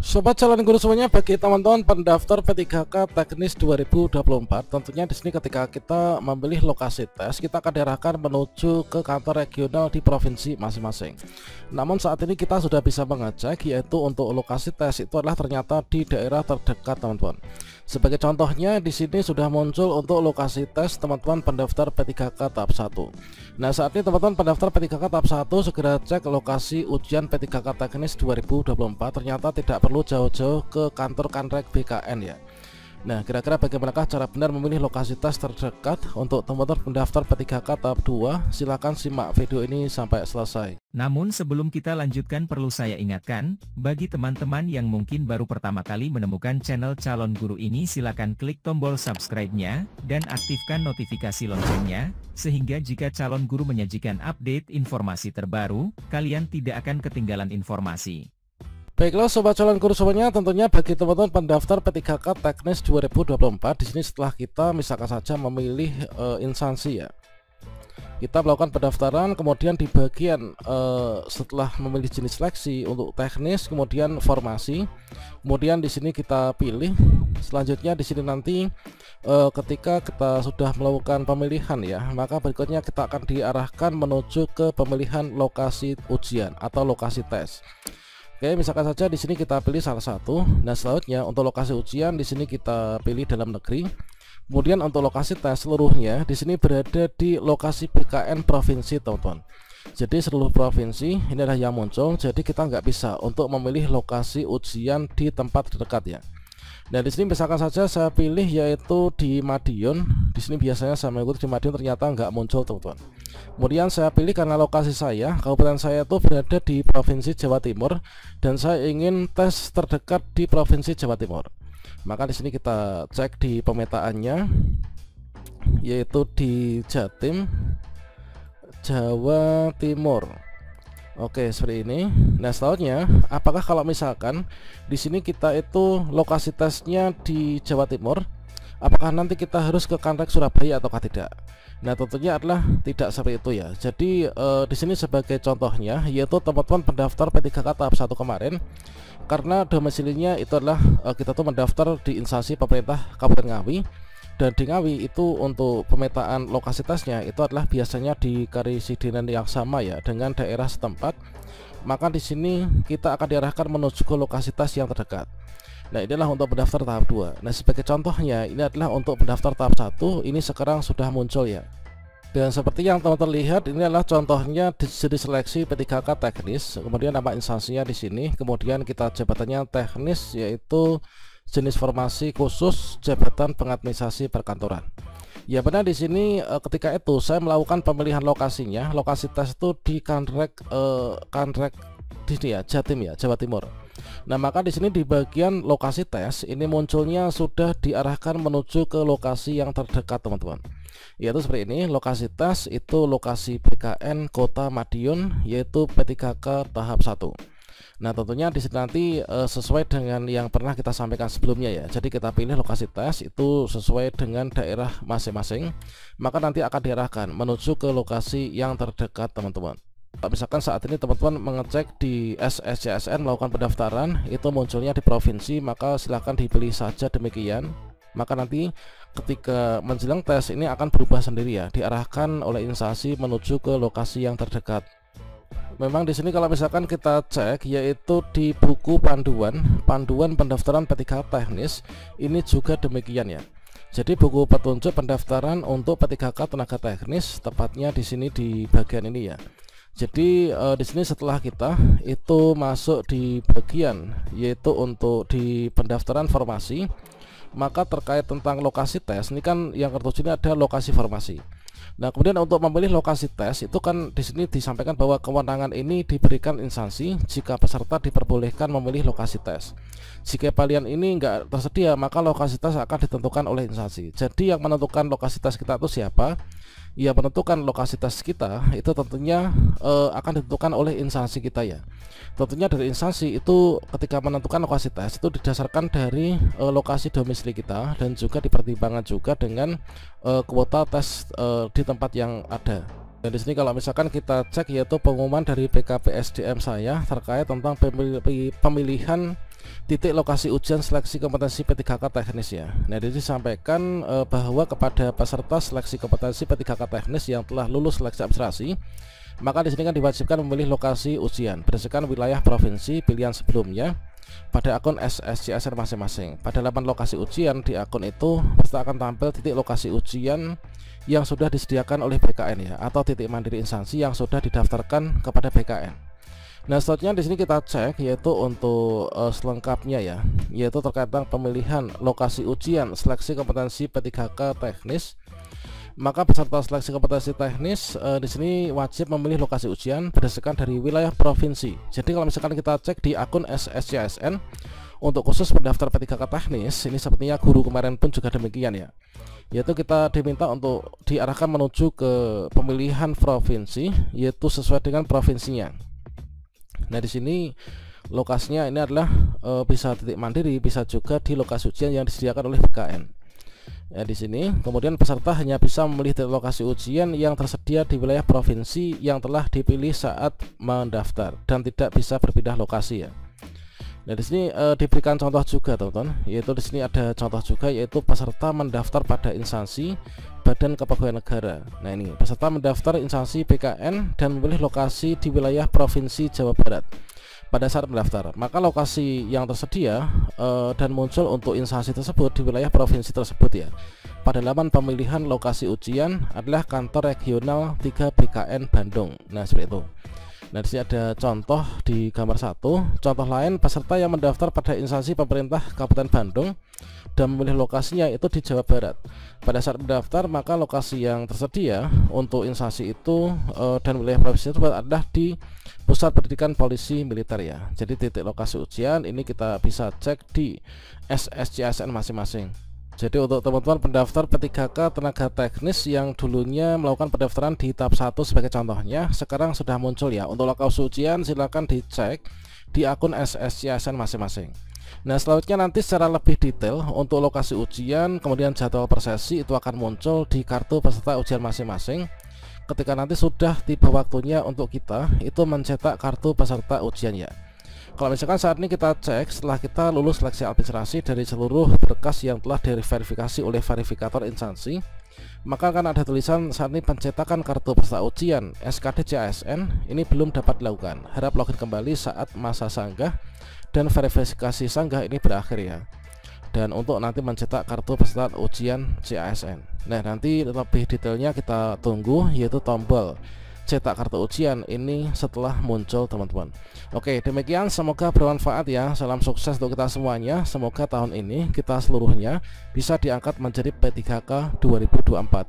Sobat calon guru semuanya, bagi teman-teman pendaftar P3K Teknis 2024, tentunya di sini ketika kita memilih lokasi tes, kita akan diarahkan menuju ke kantor regional di provinsi masing-masing. Namun saat ini kita sudah bisa mengecek, yaitu untuk lokasi tes itu adalah ternyata di daerah terdekat, teman-teman. Sebagai contohnya, di sini sudah muncul untuk lokasi tes teman-teman pendaftar P3K tahap 1. Nah, saat ini teman-teman pendaftar P3K tahap 1 segera cek lokasi ujian P3K Teknis 2024. Ternyata tidak perlu jauh-jauh ke kantor Kanrek BKN ya. Nah, kira-kira bagaimanakah cara benar memilih lokasi tes terdekat untuk teman-teman pendaftar P3K tahap 2? Silahkan simak video ini sampai selesai. Namun sebelum kita lanjutkan, perlu saya ingatkan, bagi teman-teman yang mungkin baru pertama kali menemukan channel Calon Guru ini, silakan klik tombol subscribe-nya, dan aktifkan notifikasi loncengnya, sehingga jika Calon Guru menyajikan update informasi terbaru, kalian tidak akan ketinggalan informasi. Baiklah sobat calon guru semuanya, tentunya bagi teman-teman pendaftar P3K Teknis 2024, di sini setelah kita misalkan saja memilih instansi ya. Kita melakukan pendaftaran, kemudian di bagian setelah memilih jenis seleksi untuk teknis, kemudian formasi, kemudian di sini kita pilih. Selanjutnya di sini nanti ketika kita sudah melakukan pemilihan ya, maka berikutnya kita akan diarahkan menuju ke pemilihan lokasi ujian atau lokasi tes. Oke, misalkan saja di sini kita pilih salah satu. Nah, selanjutnya untuk lokasi ujian di sini kita pilih dalam negeri. Kemudian untuk lokasi tes seluruhnya di sini berada di lokasi PKN provinsi, teman-teman. Jadi seluruh provinsi ini adalah yang muncul. Jadi kita nggak bisa untuk memilih lokasi ujian di tempat terdekat ya. Nah, di sini misalkan saja saya pilih yaitu di Madiun. Di sini biasanya saya mengikuti di Madiun, ternyata nggak muncul, teman-teman. Kemudian saya pilih karena lokasi saya, kabupaten saya itu berada di provinsi Jawa Timur dan saya ingin tes terdekat di provinsi Jawa Timur. Maka di sini kita cek di pemetaannya, yaitu di Jatim, Jawa Timur. Oke, seperti ini. Nah, selanjutnya, apakah kalau misalkan di sini kita itu lokasi tesnya di Jawa Timur, apakah nanti kita harus ke Kanrek Surabaya ataukah tidak? Nah, tentunya adalah tidak seperti itu ya. Jadi di sini sebagai contohnya, yaitu teman-teman pendaftar P3K tahap 1 kemarin, karena domisilinya itu adalah kita tuh mendaftar di instansi pemerintah Kabupaten Ngawi, dan di Ngawi itu untuk pemetaan lokasi tesnya itu adalah biasanya di karisidenan yang sama ya dengan daerah setempat. Maka di sini kita akan diarahkan menuju ke lokasi tes yang terdekat. Nah, inilah untuk pendaftar tahap 2. Nah, sebagai contohnya ini adalah untuk pendaftar tahap 1, ini sekarang sudah muncul ya. Dan seperti yang teman-teman lihat, ini adalah contohnya di jenis seleksi P3K teknis, kemudian nama instansinya di sini, kemudian kita jabatannya teknis, yaitu jenis formasi khusus jabatan pengadministrasi perkantoran. Ya benar, di sini ketika itu saya melakukan pemilihan lokasinya, lokasi tes itu di Kanrek di sini ya, Jatim ya, Jawa Timur. Nah, maka di sini di bagian lokasi tes ini munculnya sudah diarahkan menuju ke lokasi yang terdekat, teman-teman. Yaitu seperti ini, lokasi tes itu lokasi PKN Kota Madiun, yaitu P3K tahap 1. Nah, tentunya di sini nanti sesuai dengan yang pernah kita sampaikan sebelumnya ya. Jadi kita pilih lokasi tes itu sesuai dengan daerah masing-masing, maka nanti akan diarahkan menuju ke lokasi yang terdekat, teman-teman. Misalkan saat ini teman-teman mengecek di SSCSN melakukan pendaftaran, itu munculnya di provinsi, maka silahkan dipilih saja demikian. Maka nanti ketika menjelang tes ini akan berubah sendiri ya, diarahkan oleh instansi menuju ke lokasi yang terdekat. Memang di sini kalau misalkan kita cek, yaitu di buku panduan pendaftaran P3K teknis ini juga demikian ya. Jadi buku petunjuk pendaftaran untuk P3K tenaga teknis, tepatnya di sini di bagian ini ya. Jadi di sini setelah kita itu masuk di bagian yaitu untuk di pendaftaran formasi, maka terkait tentang lokasi tes ini kan yang tertuju ini ada lokasi formasi. Nah, kemudian untuk memilih lokasi tes itu kan di sini disampaikan bahwa kewenangan ini diberikan instansi jika peserta diperbolehkan memilih lokasi tes. Jika kalian ini enggak tersedia, maka lokasi tes akan ditentukan oleh instansi. Jadi yang menentukan lokasi tes kita itu siapa? Ya, menentukan lokasi tes kita itu tentunya akan ditentukan oleh instansi kita ya. Tentunya dari instansi itu ketika menentukan lokasi tes itu didasarkan dari lokasi domisili kita dan juga dipertimbangkan juga dengan kuota tes di tempat yang ada. Dan di sini kalau misalkan kita cek yaitu pengumuman dari PKPSDM saya terkait tentang pemilihan titik lokasi ujian seleksi kompetensi P3K teknis ya. Nah, jadi disampaikan bahwa kepada peserta seleksi kompetensi P3K teknis yang telah lulus seleksi administrasi, maka di sini kan diwajibkan memilih lokasi ujian berdasarkan wilayah provinsi pilihan sebelumnya pada akun SSCSN masing-masing. Pada halaman lokasi ujian di akun itu peserta akan tampil titik lokasi ujian yang sudah disediakan oleh BKN ya, atau titik mandiri instansi yang sudah didaftarkan kepada BKN. Nah, selanjutnya di sini kita cek yaitu untuk selengkapnya ya, yaitu terkait dengan pemilihan lokasi ujian seleksi kompetensi P3K teknis. Maka peserta seleksi kompetensi teknis di sini wajib memilih lokasi ujian berdasarkan dari wilayah provinsi. Jadi kalau misalkan kita cek di akun SSCSN untuk khusus pendaftar P3K teknis, ini sepertinya guru kemarin pun juga demikian ya, yaitu kita diminta untuk diarahkan menuju ke pemilihan provinsi, yaitu sesuai dengan provinsinya. Nah, di sini lokasinya ini adalah bisa titik mandiri, bisa juga di lokasi ujian yang disediakan oleh BKN. Ya, di sini kemudian peserta hanya bisa memilih titik lokasi ujian yang tersedia di wilayah provinsi yang telah dipilih saat mendaftar dan tidak bisa berpindah lokasi ya. Nah, di sini diberikan contoh juga teman-teman, yaitu di sini ada contoh juga, yaitu peserta mendaftar pada instansi Badan Kepegawaian Negara. Nah, ini peserta mendaftar instansi BKN dan memilih lokasi di wilayah Provinsi Jawa Barat pada saat mendaftar, maka lokasi yang tersedia dan muncul untuk instansi tersebut di wilayah provinsi tersebut ya. Pada halaman pemilihan lokasi ujian adalah kantor regional 3 BKN Bandung. Nah, seperti itu. Nah, di sini ada contoh di gambar 1. Contoh lain, peserta yang mendaftar pada instansi pemerintah Kabupaten Bandung dan memilih lokasinya itu di Jawa Barat. Pada saat mendaftar, maka lokasi yang tersedia untuk instansi itu dan wilayah provinsi itu adalah di Pusat Pendidikan Polisi Militer ya. Jadi titik lokasi ujian ini kita bisa cek di SSCSN masing-masing. Jadi untuk teman-teman pendaftar P3K tenaga teknis yang dulunya melakukan pendaftaran di tahap 1 sebagai contohnya, sekarang sudah muncul ya. Untuk lokasi ujian silakan dicek di akun SSCSN masing-masing. Nah, selanjutnya nanti secara lebih detail untuk lokasi ujian kemudian jadwal per sesi itu akan muncul di kartu peserta ujian masing-masing ketika nanti sudah tiba waktunya untuk kita itu mencetak kartu peserta ujian ya. Kalau misalkan saat ini kita cek setelah kita lulus seleksi administrasi dari seluruh berkas yang telah diverifikasi oleh verifikator instansi, maka akan ada tulisan saat ini pencetakan kartu peserta ujian SKD CASN ini belum dapat dilakukan. Harap login kembali saat masa sanggah dan verifikasi sanggah ini berakhir ya. Dan untuk nanti mencetak kartu peserta ujian CASN. Nah, nanti lebih detailnya kita tunggu, yaitu tombol cetak kartu ujian ini setelah muncul teman-teman. Oke, demikian, semoga bermanfaat ya. Salam sukses untuk kita semuanya. Semoga tahun ini kita seluruhnya bisa diangkat menjadi P3K 2024.